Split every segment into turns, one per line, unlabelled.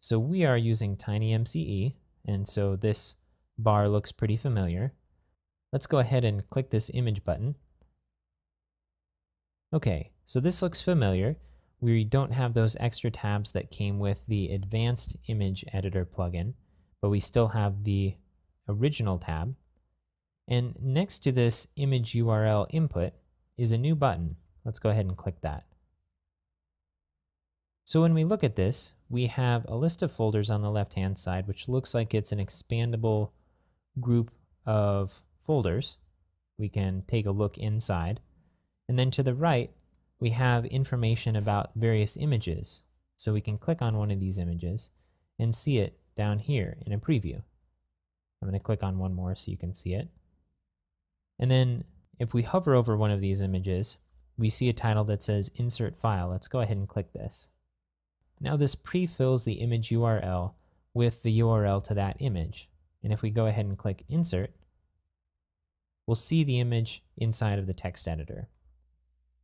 So we are using TinyMCE, and so this bar looks pretty familiar. Let's go ahead and click this image button. Okay, so this looks familiar. We don't have those extra tabs that came with the Advanced Image Editor plugin, but we still have the original tab. And next to this image URL input is a new button. Let's go ahead and click that. So when we look at this, we have a list of folders on the left-hand side, which looks like it's an expandable group of folders. We can take a look inside. And then to the right, we have information about various images. So we can click on one of these images and see it down here in a preview. I'm going to click on one more so you can see it. And then if we hover over one of these images, we see a title that says Insert File. Let's go ahead and click this. Now this pre-fills the image URL with the URL to that image. And if we go ahead and click Insert, we'll see the image inside of the text editor.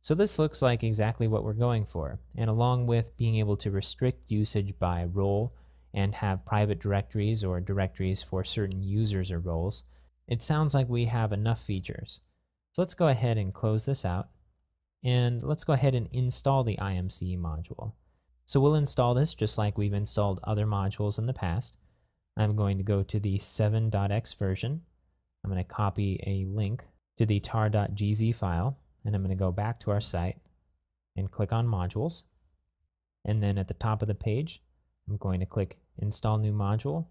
So this looks like exactly what we're going for. And along with being able to restrict usage by role and have private directories or directories for certain users or roles, it sounds like we have enough features. So let's go ahead and close this out. And let's go ahead and install the IMCE module. So we'll install this just like we've installed other modules in the past. I'm going to go to the 7.x version. I'm going to copy a link to the tar.gz file, and I'm going to go back to our site and click on modules. And then at the top of the page, I'm going to click Install New Module.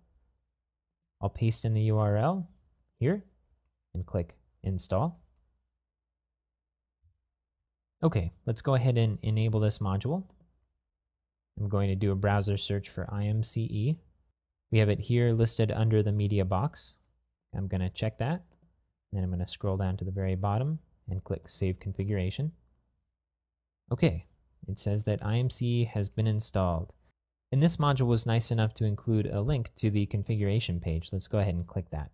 I'll paste in the URL here and click Install. Okay, let's go ahead and enable this module. I'm going to do a browser search for IMCE. We have it here listed under the media box. I'm going to check that. Then I'm going to scroll down to the very bottom and click Save Configuration. Okay, it says that IMCE has been installed. And this module was nice enough to include a link to the configuration page. Let's go ahead and click that.